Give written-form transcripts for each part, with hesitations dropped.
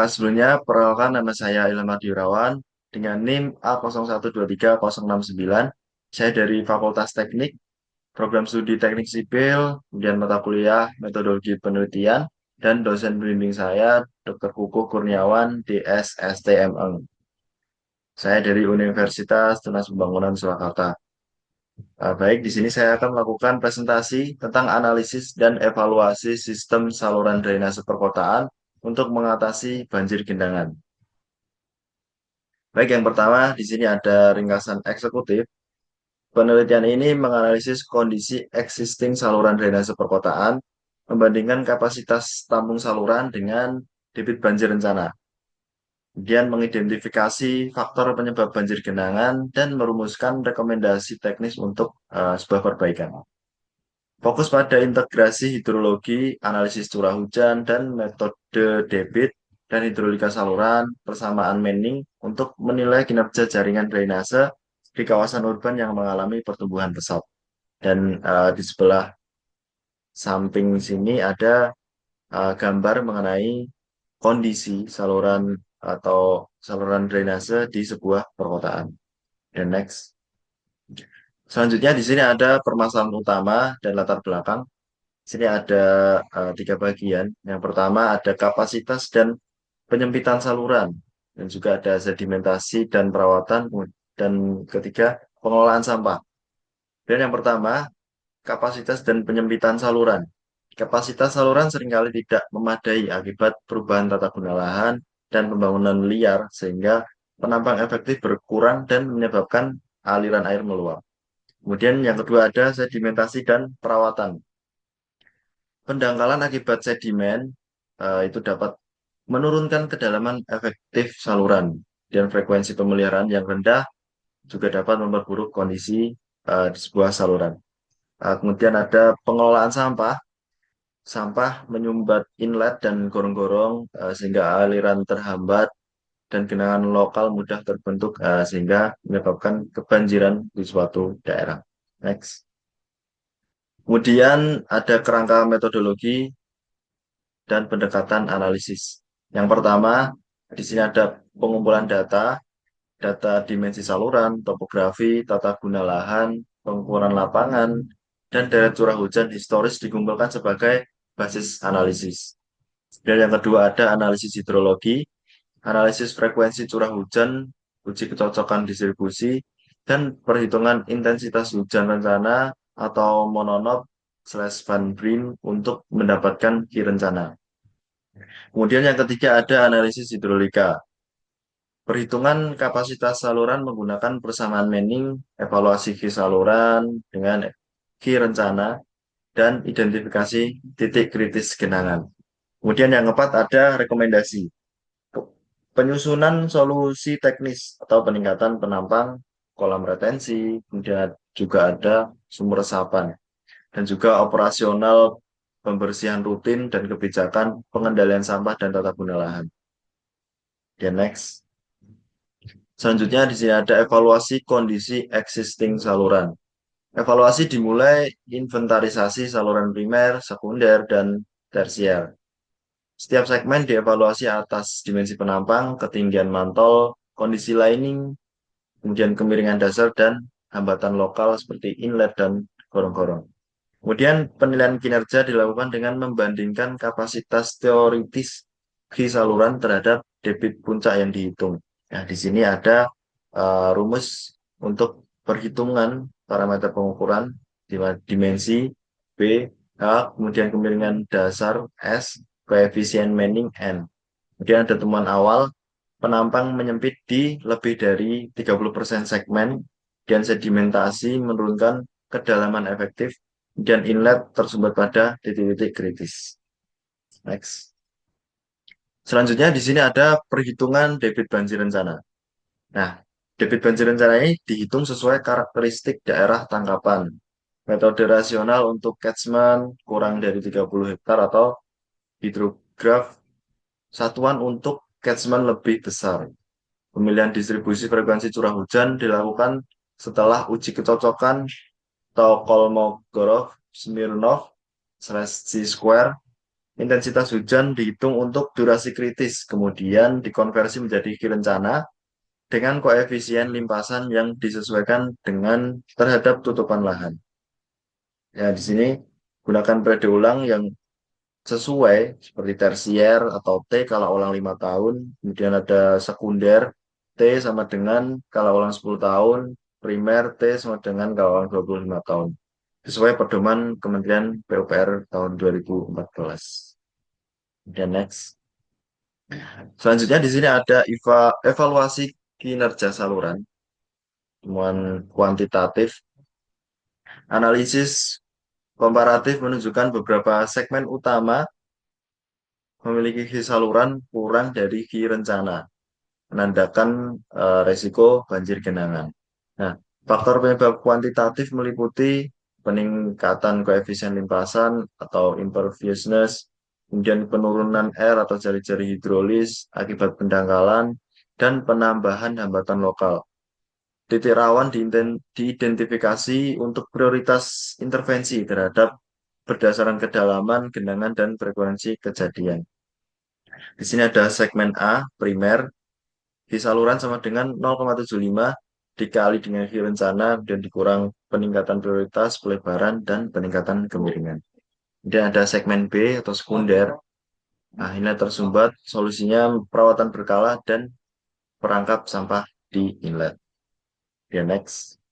Sebelumnya, perkenalkan nama saya Ilham Irawan dengan NIM A0123-069. Saya dari Fakultas Teknik, Program Studi Teknik Sipil, kemudian mata kuliah Metodologi Penelitian, dan dosen pembimbing saya, Dr. Kukuh Kurniawan, DSSTMN. Saya dari Universitas Tunas Pembangunan Surakarta. Baik, di sini saya akan melakukan presentasi tentang analisis dan evaluasi sistem saluran drainase perkotaan untuk mengatasi banjir genangan. Baik, yang pertama di sini ada ringkasan eksekutif. Penelitian ini menganalisis kondisi existing saluran drainase perkotaan, membandingkan kapasitas tampung saluran dengan debit banjir rencana. Kemudian mengidentifikasi faktor penyebab banjir genangan dan merumuskan rekomendasi teknis untuk sebuah perbaikan. Fokus pada integrasi hidrologi, analisis curah hujan, dan metode debit dan hidrolika saluran, persamaan Manning untuk menilai kinerja jaringan drainase di kawasan urban yang mengalami pertumbuhan pesat. Dan di sebelah samping sini ada gambar mengenai kondisi saluran atau saluran drainase di sebuah perkotaan. Dan next. Selanjutnya di sini ada permasalahan utama dan latar belakang. Di sini ada tiga bagian. Yang pertama ada kapasitas dan penyempitan saluran, dan juga ada sedimentasi dan perawatan, dan ketiga pengelolaan sampah. Dan yang pertama, kapasitas dan penyempitan saluran. Kapasitas saluran seringkali tidak memadai akibat perubahan tata guna lahan dan pembangunan liar, sehingga penambang efektif berkurang dan menyebabkan aliran air meluap. Kemudian yang kedua ada sedimentasi dan perawatan. Pendangkalan akibat sedimen itu dapat menurunkan kedalaman efektif saluran, dan frekuensi pemeliharaan yang rendah juga dapat memperburuk kondisi di sebuah saluran. Kemudian ada pengelolaan sampah. Sampah menyumbat inlet dan gorong-gorong sehingga aliran terhambat dan genangan lokal mudah terbentuk sehingga menyebabkan kebanjiran di suatu daerah. Next. Kemudian ada kerangka metodologi dan pendekatan analisis. Yang pertama, di sini ada pengumpulan data, data dimensi saluran, topografi, tata guna lahan, pengukuran lapangan, dan deret curah hujan historis dikumpulkan sebagai basis analisis. Dan yang kedua ada analisis hidrologi, analisis frekuensi curah hujan, uji kecocokan distribusi, dan perhitungan intensitas hujan rencana atau mononot/Van Breen untuk mendapatkan Ki rencana. Kemudian yang ketiga ada analisis hidrolika. Perhitungan kapasitas saluran menggunakan persamaan Manning, evaluasi Ki saluran dengan Ki rencana, dan identifikasi titik kritis genangan. Kemudian yang keempat ada rekomendasi. Penyusunan solusi teknis atau peningkatan penampang, kolam retensi, kemudian juga ada sumur resapan, dan juga operasional pembersihan rutin dan kebijakan pengendalian sampah dan tata guna lahan. Dan next. Selanjutnya di sini ada evaluasi kondisi existing saluran. Evaluasi dimulai inventarisasi saluran primer, sekunder, dan tersier. Setiap segmen dievaluasi atas dimensi penampang, ketinggian mantol, kondisi lining, kemudian kemiringan dasar, dan hambatan lokal seperti inlet dan gorong-gorong. Kemudian penilaian kinerja dilakukan dengan membandingkan kapasitas teoritis di saluran terhadap debit puncak yang dihitung. Nah, di sini ada rumus untuk perhitungan parameter pengukuran dimensi B, H, kemudian kemiringan dasar S, koefisien Manning N. Kemudian ada temuan awal, penampang menyempit di lebih dari 30% segmen, dan sedimentasi menurunkan kedalaman efektif, dan inlet tersumbat pada titik-titik kritis. Next. Selanjutnya di sini ada perhitungan debit banjir rencana. Nah, debit banjir rencana ini dihitung sesuai karakteristik daerah tangkapan. Metode rasional untuk catchment kurang dari 30 hektar atau hidrograf satuan untuk catchment lebih besar. Pemilihan distribusi frekuensi curah hujan dilakukan setelah uji kecocokan atau Kolmogorov-Smirnov/C-square Intensitas hujan dihitung untuk durasi kritis, kemudian dikonversi menjadi rencana dengan koefisien limpasan yang disesuaikan dengan terhadap tutupan lahan. Ya, di sini gunakan periode ulang yang sesuai seperti tersier atau T kala ulang 5 tahun, kemudian ada sekunder T sama dengan kala ulang 10 tahun, primer T sama dengan kala ulang 25 tahun. Sesuai pedoman Kementerian PUPR tahun 2014. Kemudian next. Selanjutnya di sini ada evaluasi kinerja saluran, temuan kuantitatif, analisis komparatif menunjukkan beberapa segmen utama memiliki saluran kurang dari rencana, menandakan resiko banjir genangan. Nah, faktor penyebab kuantitatif meliputi peningkatan koefisien limpasan atau imperviousness, kemudian penurunan air atau jari-jari hidrolis akibat pendangkalan, dan penambahan hambatan lokal. Titik rawan diidentifikasi untuk prioritas intervensi terhadap berdasarkan kedalaman, genangan, dan frekuensi kejadian. Di sini ada segmen A, primer, di saluran sama dengan 0,75 dikali dengan rencana dan dikurang peningkatan prioritas, pelebaran, dan peningkatan kemiringan. Kemudian ada segmen B atau sekunder. Nah, ini tersumbat solusinya perawatan berkala dan perangkap sampah di inlet. Ya, next.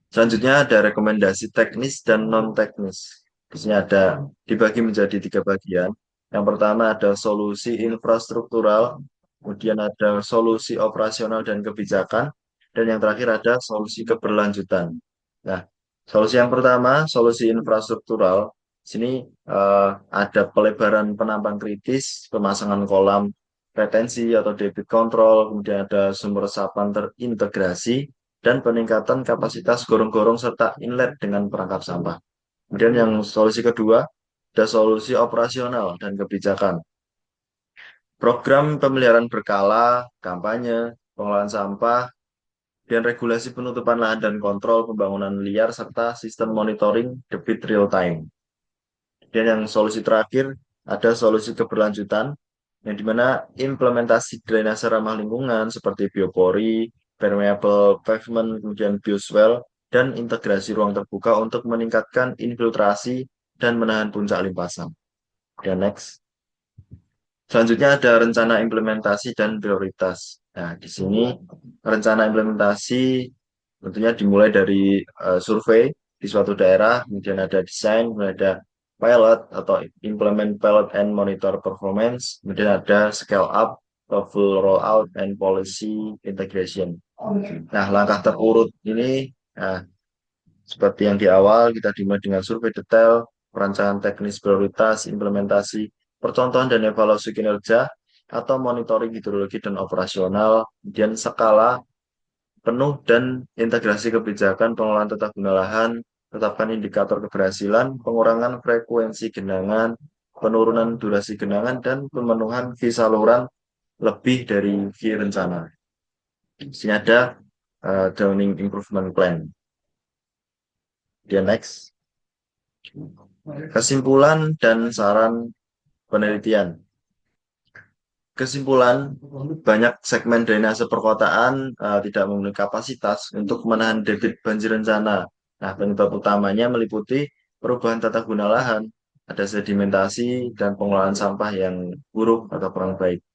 Selanjutnya ada rekomendasi teknis dan non-teknis. Di sini ada dibagi menjadi 3 bagian. Yang pertama ada solusi infrastruktural, kemudian ada solusi operasional dan kebijakan, dan yang terakhir ada solusi keberlanjutan. Nah, solusi yang pertama, solusi infrastruktural. Di sini ada pelebaran penampang kritis, pemasangan kolam retensi atau debit control, kemudian ada sumber resapan terintegrasi, dan peningkatan kapasitas gorong-gorong serta inlet dengan perangkap sampah. Kemudian yang solusi kedua, ada solusi operasional dan kebijakan. Program pemeliharaan berkala, kampanye, pengelolaan sampah, dan regulasi penutupan lahan dan kontrol pembangunan liar, serta sistem monitoring debit real time. Dan yang solusi terakhir, ada solusi keberlanjutan, yang dimana implementasi drainase ramah lingkungan seperti biopori, permeable pavement, kemudian bioswale, dan integrasi ruang terbuka untuk meningkatkan infiltrasi dan menahan puncak limpasan. Dan next. Selanjutnya ada rencana implementasi dan prioritas. Nah, di sini rencana implementasi tentunya dimulai dari survei di suatu daerah, kemudian ada desain, kemudian ada pilot atau implement pilot and monitor performance, kemudian ada scale up, full rollout, and policy integration. Nah, langkah terurut ini seperti yang di awal kita dimulai dengan survei detail, perancangan teknis prioritas, implementasi, percontohan dan evaluasi kinerja, atau monitoring hidrologi dan operasional, kemudian skala penuh dan integrasi kebijakan pengelolaan tata guna lahan, tetapkan indikator keberhasilan, pengurangan frekuensi genangan, penurunan durasi genangan, dan pemenuhan saluran lebih dari rencana. Di sini ada Downing Improvement Plan. Dia next. Kesimpulan dan saran penelitian. Kesimpulan, banyak segmen drainase perkotaan tidak memenuhi kapasitas untuk menahan debit banjir rencana. Nah, penyebab utamanya meliputi perubahan tata guna lahan, ada sedimentasi, dan pengelolaan sampah yang buruk atau kurang baik.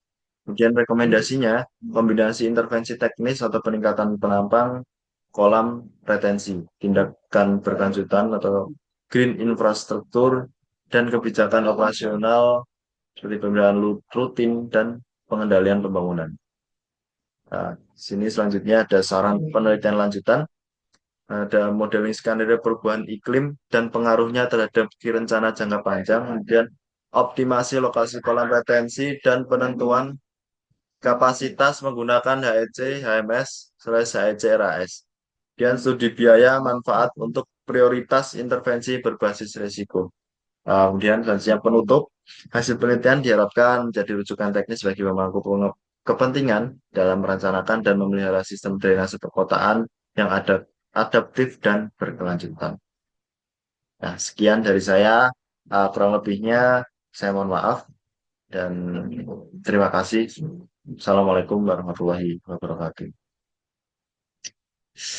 Kemudian rekomendasinya, kombinasi intervensi teknis atau peningkatan penampang kolam retensi, tindakan berkelanjutan atau green infrastruktur, dan kebijakan operasional seperti pemeliharaan rutin dan pengendalian pembangunan. Nah, sini selanjutnya ada saran penelitian lanjutan, ada modeling skenario perubahan iklim dan pengaruhnya terhadap rencana jangka panjang, kemudian optimasi lokasi kolam retensi dan penentuan kapasitas menggunakan HEC, HMS/HEC RAS. Dan studi biaya manfaat untuk prioritas intervensi berbasis risiko. Kemudian selanjutnya penutup, hasil penelitian diharapkan menjadi rujukan teknis bagi pemangku kepentingan dalam merencanakan dan memelihara sistem drainase perkotaan yang adaptif dan berkelanjutan. Nah, sekian dari saya. Kurang lebihnya Saya mohon maaf dan terima kasih. Assalamualaikum warahmatullahi wabarakatuh.